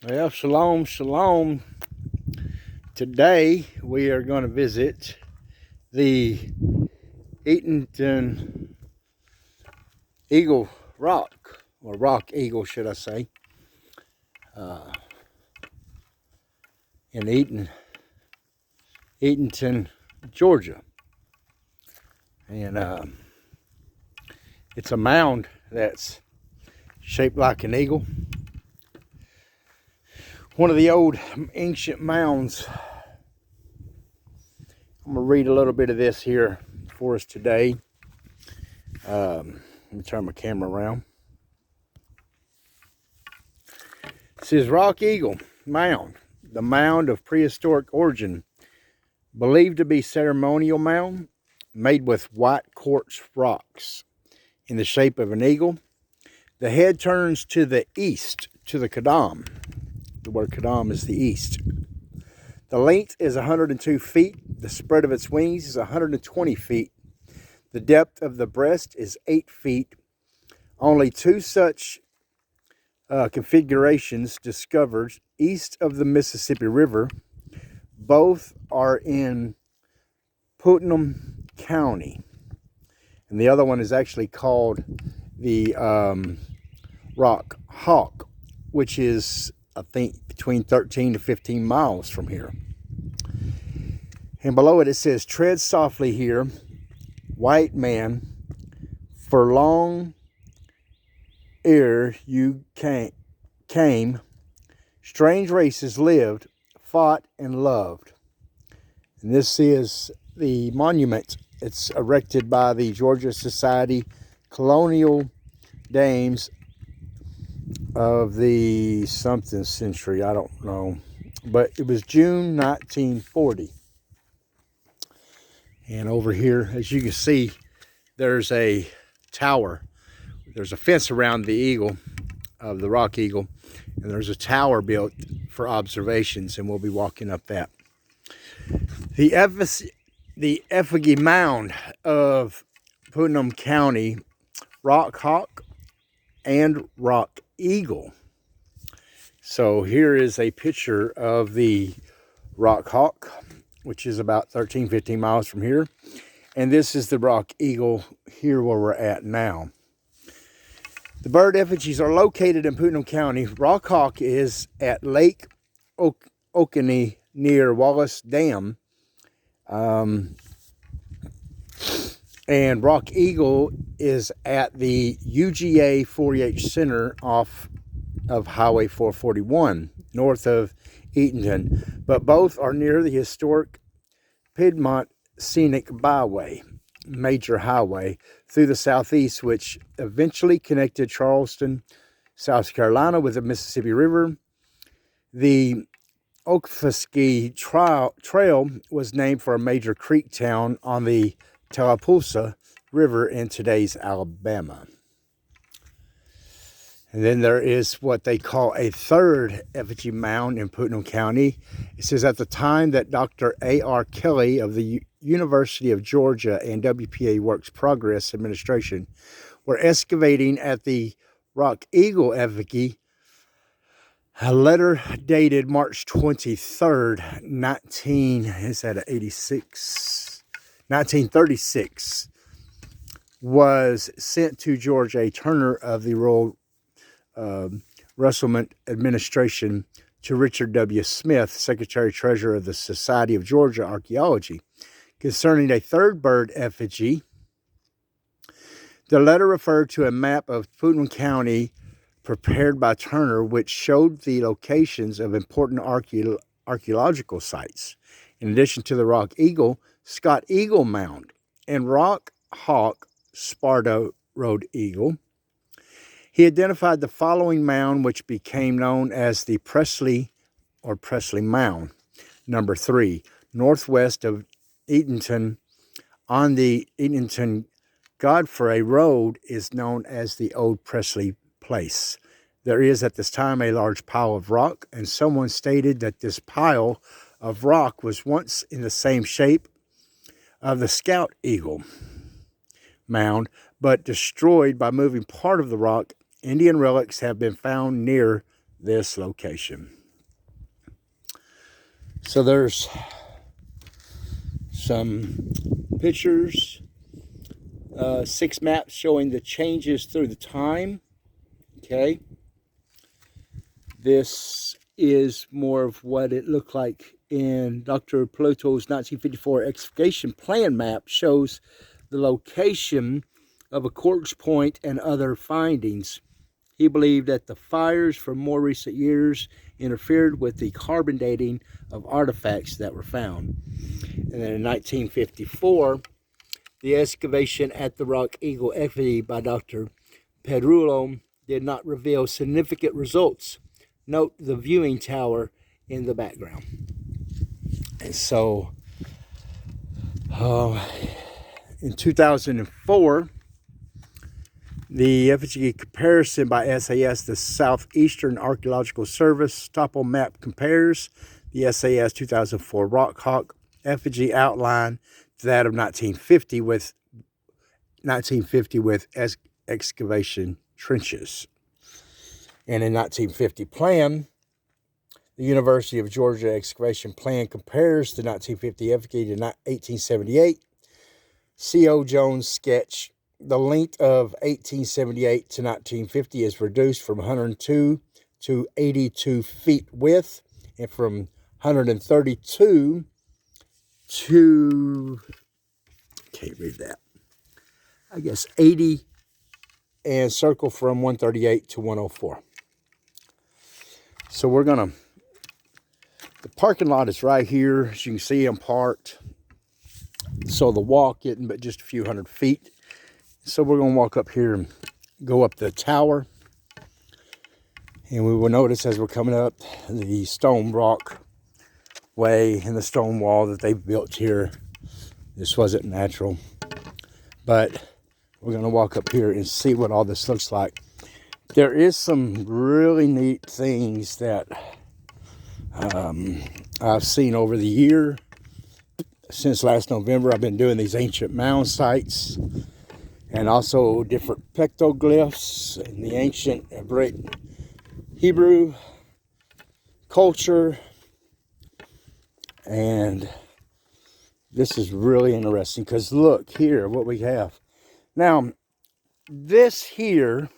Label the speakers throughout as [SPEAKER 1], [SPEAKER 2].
[SPEAKER 1] Well, shalom, shalom. Today we are going to visit the Eatonton Eagle Rock, or Rock Eagle, should I say, in Eatonton, Georgia. And it's a mound that's shaped like an eagle. One of the old ancient mounds. I'm going to read a little bit of this here for us today. Let me turn my camera around. It says Rock Eagle Mound, the mound of prehistoric origin, believed to be ceremonial mound, made with white quartz rocks in the shape of an eagle. The head turns to the east, to the Kadam. The word Kadam is the east. The length is 102 feet. The spread of its wings is 120 feet. The depth of the breast is 8 feet. Only two such configurations discovered east of the Mississippi River. Both are in Putnam County. And the other one is actually called the Rock Hawk, which is, I think, between 13 to 15 miles from here. And below it, it says, tread softly here, white man, for long ere you came, strange races lived, fought, and loved. And this is the monument. It's erected by the Georgia Society Colonial Dames of the something century, I don't know, but it was June 1940. And over here, as you can see, there's a tower. There's a fence around the eagle, of the Rock Eagle, and there's a tower built for observations, and we'll be walking up that. The Effigy Mound of Putnam County, Rock Hawk and Rock Eagle. So here is a picture of the Rock Hawk, which is about 13, 15 miles from here. And this is the Rock Eagle here where we're at now. The bird effigies are located in Putnam County. Rock Hawk is at Lake Oconee near Wallace Dam. And Rock Eagle is at the UGA 4-H Center off of Highway 441, north of Eatonton. But both are near the historic Piedmont Scenic Byway, major highway, through the southeast, which eventually connected Charleston, South Carolina with the Mississippi River. The Effigy Trail was named for a major creek town on the Tallapoosa River in today's Alabama. And then there is what they call a third effigy mound in Putnam County. It says, at the time that Dr. A.R. Kelly of the University of Georgia and WPA Works Progress Administration were excavating at the Rock Eagle effigy, a letter dated March 23rd, 1936, was sent to George A. Turner of the Royal Russellment Administration to Richard W. Smith, Secretary-Treasurer of the Society of Georgia Archaeology, concerning a third bird effigy. The letter referred to a map of Putnam County prepared by Turner, which showed the locations of important archaeological sites. In addition to the Rock Eagle, Scott Eagle Mound, and Rock Hawk Sparta Road Eagle. He identified the following mound, which became known as the Presley Mound. Number 3, northwest of Eatonton, on the Eatonton-Godfrey Road, is known as the Old Presley Place. There is at this time a large pile of rock, and someone stated that this pile of rock was once in the same shape of the Scout Eagle Mound, but destroyed by moving part of the rock. Indian relics have been found near this location. So there's some pictures, 6 maps showing the changes through the time. Okay. This is more of what it looked like in Dr. Pluto's 1954 Excavation Plan map. Shows the location of a quartz point and other findings. He believed that the fires from more recent years interfered with the carbon dating of artifacts that were found. And then in 1954, the excavation at the rock Eagle Effigy by Dr. Pedrullo did not reveal significant results. Note the viewing tower in the background. And so, in 2004, the effigy comparison by SAS, the Southeastern Archaeological Service topo map, compares the SAS 2004 Rock Hawk effigy outline to that of 1950 with excavation trenches. And in 1950 plan, the University of Georgia Excavation Plan compares the 1950 effigy to 1878 C.O. Jones sketch. The length of 1878 to 1950 is reduced from 102 to 82 feet width, and from 132 to, can't read that, I guess 80, and circle from 138 to 104. So we're gonna, the parking lot is right here. As you can see, I'm parked. So the walk isn't but just a few hundred feet. So we're going to walk up here and go up the tower. And we will notice as we're coming up the stone rock way and the stone wall that they built here. This wasn't natural. But we're going to walk up here and see what all this looks like. There is some really neat things that I've seen over the year. Since last November, I've been doing these ancient mound sites. And also different petroglyphs in the ancient Hebrew culture. And this is really interesting because look here what we have. Now, this here,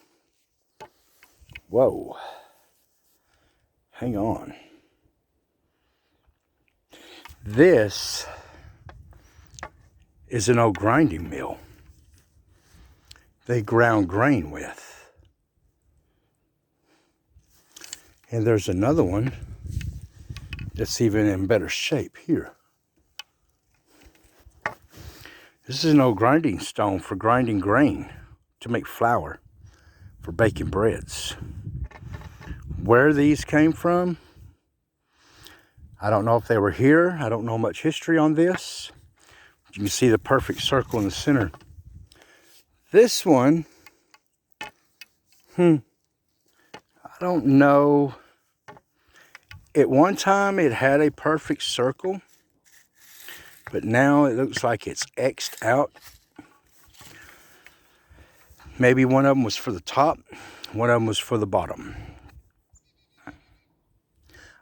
[SPEAKER 1] whoa, hang on. This is an old grinding mill. They ground grain with. And there's another one that's even in better shape here. This is an old grinding stone for grinding grain to make flour for baking breads. Where these came from, I don't know if they were here. I don't know much history on this. You can see the perfect circle in the center. This one, I don't know. At one time it had a perfect circle, but now it looks like it's X'd out. Maybe one of them was for the top, one of them was for the bottom.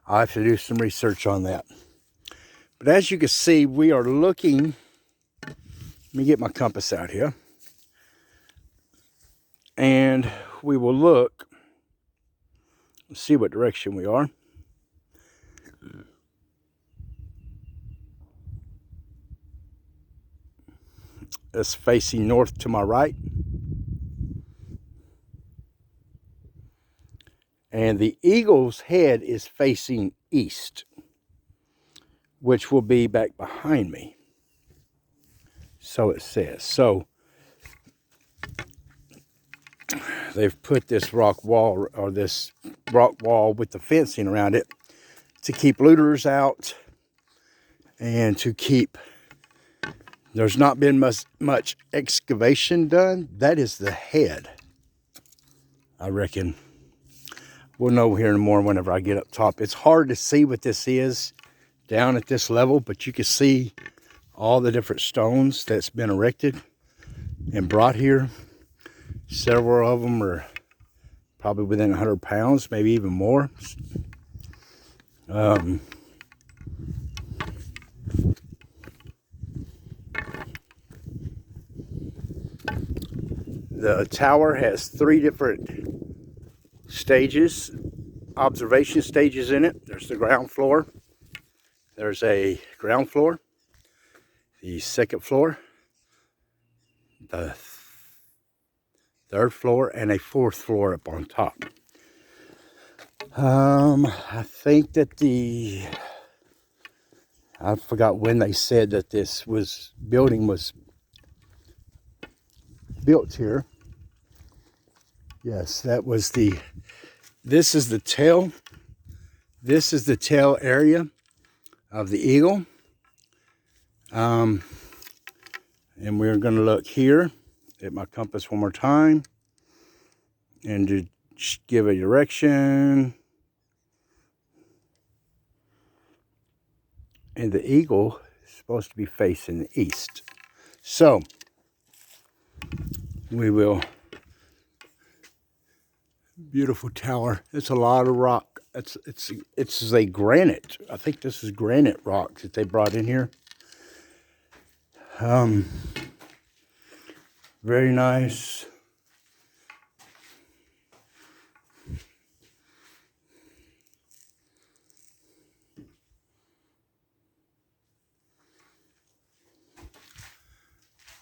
[SPEAKER 1] I'll have to do some research on that. But as you can see, we are looking, let me get my compass out here. And we will look, see what direction we are. It's facing north to my right. And the eagle's head is facing east, which will be back behind me. So it says. So they've put this rock wall, or this rock wall with the fencing around it, to keep looters out and to keep, there's not been much excavation done. That is the head, I reckon. We'll know here more whenever I get up top. It's hard to see what this is down at this level, but you can see all the different stones that's been erected and brought here. Several of them are probably within 100 pounds, maybe even more. The tower has 3 different stages, observation stages in it. There's the ground floor. There's a ground floor, the second floor, the third floor, and a 4th floor up on top. I think that I forgot when they said that this building was built here. Yes, this is the tail. This is the tail area of the Eagle. And we're going to look here at my compass one more time and to give a direction. And the Eagle is supposed to be facing the east. So we will. Beautiful tower. It's a lot of rock. It's a granite. I think this is granite rock that they brought in here. Very nice.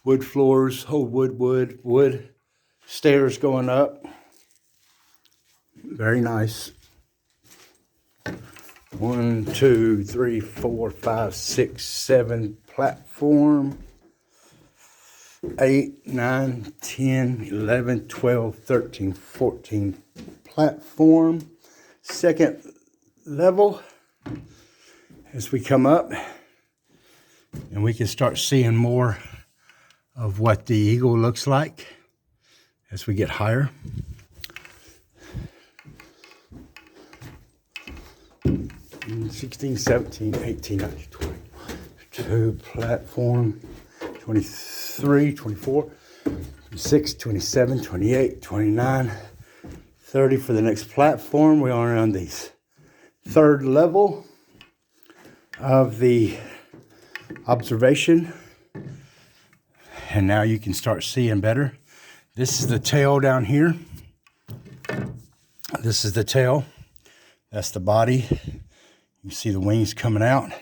[SPEAKER 1] Wood floors, whole wood stairs going up. Very nice. 1, 2, 3, 4, 5, 6, 7 platform. 8, 9, 10, 11, 12, 13, 14 platform. Second level as we come up, and we can start seeing more of what the Eagle looks like as we get higher. And 16, 17, 18, 19, 20, 22 platform, 23, 24, 26, 27, 28, 29, 30 for the next platform. We are on the 3rd level of the observation. And now you can start seeing better. This is the tail down here. This is the tail. That's the body. You see the wings coming out, and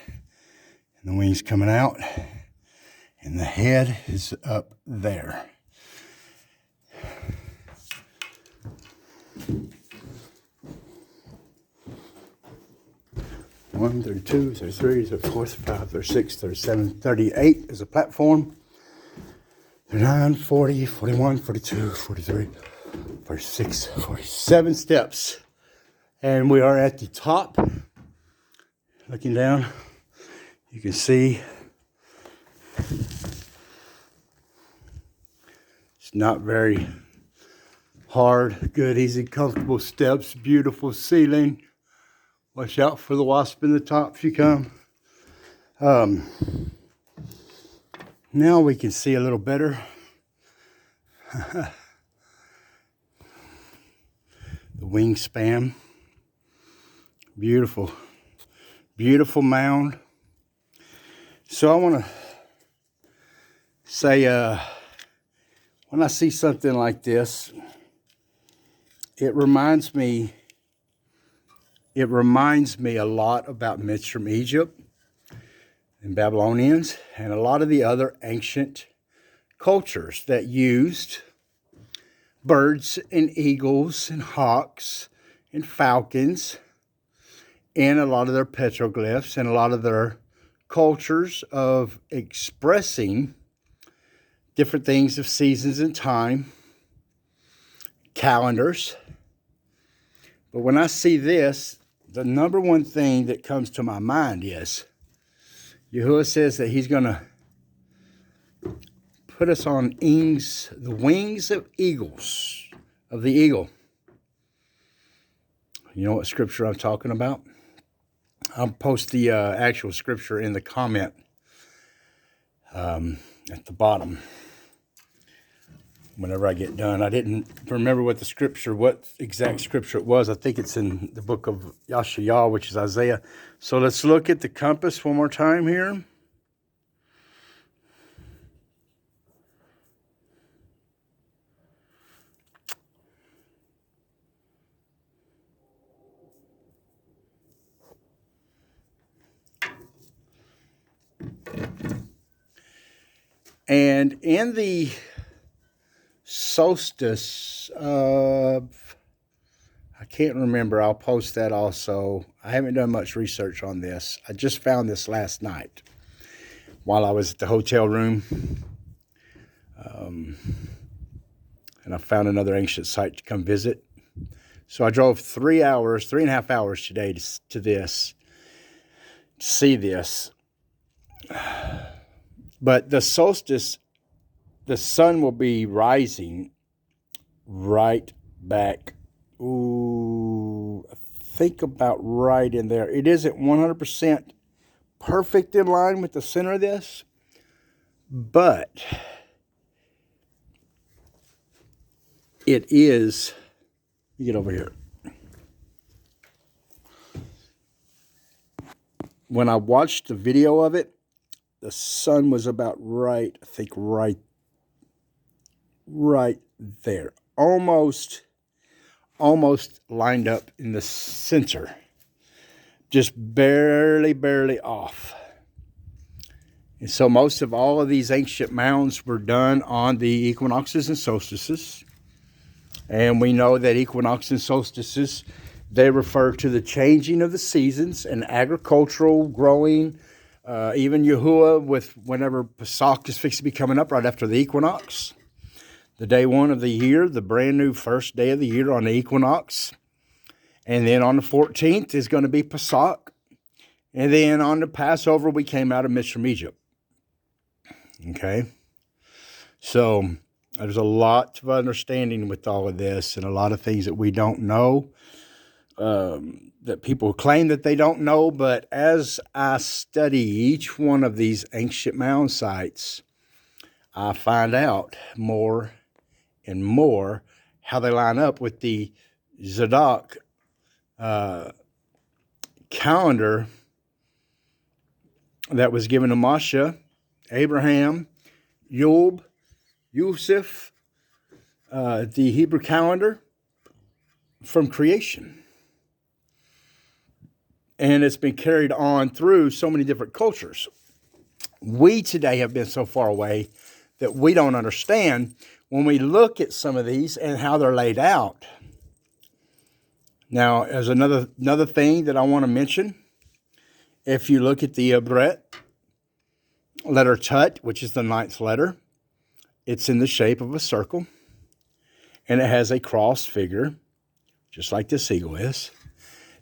[SPEAKER 1] the wings coming out, and the head is up there. One, 32, 33, 34, 35, 36, 37, 38 is a platform. 39, 40, 41, 42, 43, 46, 47 steps. And we are at the top. Looking down, you can see it's not very hard. Good, easy, comfortable steps. Beautiful ceiling. Watch out for the wasp in the top if you come. Now we can see a little better. The wingspan. Beautiful. Beautiful mound. So I want to say, when I see something like this, it reminds me a lot about myths from Egypt and Babylonians and a lot of the other ancient cultures that used birds and eagles and hawks and falcons in a lot of their petroglyphs and a lot of their cultures of expressing different things of seasons and time, calendars. But when I see this, the number one thing that comes to my mind is Yahuwah says that he's going to put us on the wings of eagles, of the eagle. You know what scripture I'm talking about? I'll post the actual scripture in the comment at the bottom. whenever I get done. I didn't remember what exact scripture it was. I think it's in the book of Yashayahu, which is Isaiah. So let's look at the compass one more time here. And in the solstice, I can't remember. I'll post that also. I haven't done much research on this. I just found this last night while I was at the hotel room. And I found another ancient site to come visit. So I drove 3.5 hours today to see this. But the solstice, the sun will be rising right back. Ooh, I think about right in there. It isn't 100% perfect in line with the center of this, but it is. You get over here. When I watched the video of it, the sun was about right, I think right there. Almost lined up in the center. Just barely off. And so most of all of these ancient mounds were done on the equinoxes and solstices. And we know that equinoxes and solstices, they refer to the changing of the seasons and agricultural growing. Even Yahuwah, with whenever Pesach is fixed to be coming up right after the equinox. The day one of the year, the brand new first day of the year on the equinox. And then on the 14th is going to be Pesach. And then on the Passover, we came out of Mitzrayim, Egypt. Okay? So there's a lot of understanding with all of this and a lot of things that we don't know. That people claim that they don't know, but as I study each one of these ancient mound sites, I find out more and more how they line up with the Zadok calendar that was given to Moshe, Abraham, Yosef, the Hebrew calendar from creation. And it's been carried on through so many different cultures. We today have been so far away that we don't understand when we look at some of these and how they're laid out. Now, as another thing that I want to mention, if you look at the Ibret, letter Tut, which is the 9th letter, it's in the shape of a circle. And it has a cross figure, just like this eagle is,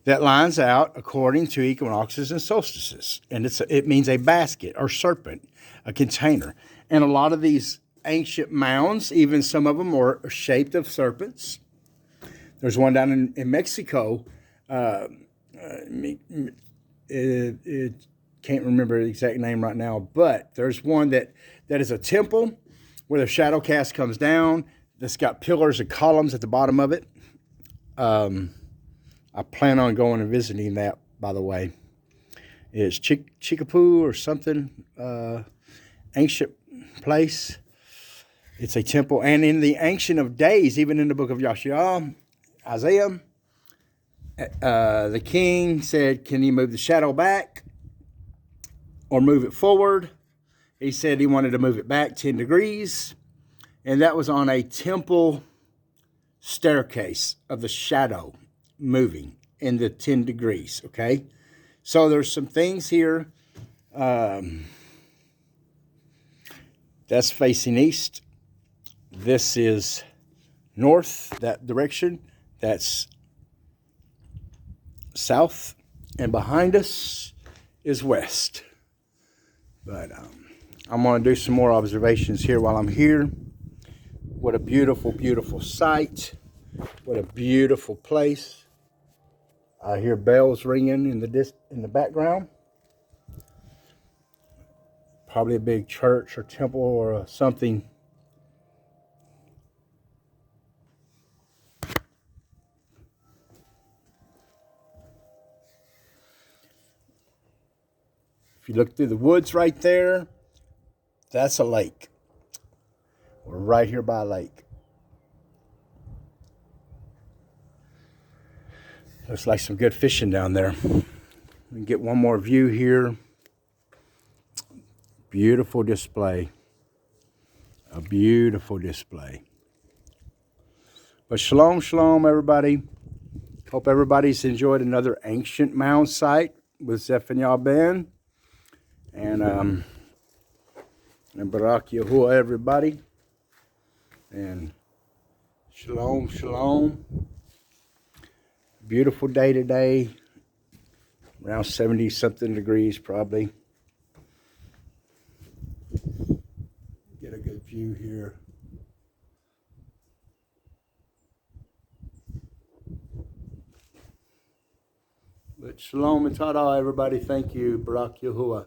[SPEAKER 1] that lines out according to equinoxes and solstices. And it means a basket or serpent, a container. And a lot of these ancient mounds, even some of them are shaped of serpents. There's one down in Mexico. It can't remember the exact name right now, but there's one that is a temple where the shadow cast comes down. That's got pillars and columns at the bottom of it. I plan on going and visiting that, by the way. It's Chicapoo or something, ancient place. It's a temple. And in the Ancient of Days, even in the book of Yashayahu, Isaiah, the king said, can you move the shadow back or move it forward? He said he wanted to move it back 10 degrees. And that was on a temple staircase of the shadow moving in the 10 degrees, okay? So there's some things here. That's facing east. This is north, that direction. That's south. And behind us is west. But I'm going to do some more observations here while I'm here. What a beautiful, beautiful sight. What a beautiful place. I hear bells ringing in the background. Probably a big church or temple or something If you look through the woods right there, that's a lake. We're right here by a lake. Looks like some good fishing down there. We can get one more view here. Beautiful display. A beautiful display. But shalom, shalom, everybody. Hope everybody's enjoyed another ancient mound site with Zephaniah Ben. And Barak Yahuwah, everybody. And shalom, shalom. Beautiful day today. Around 70-something degrees, probably. Get a good view here. But shalom and tada, everybody. Thank you, Barak Yahuwah.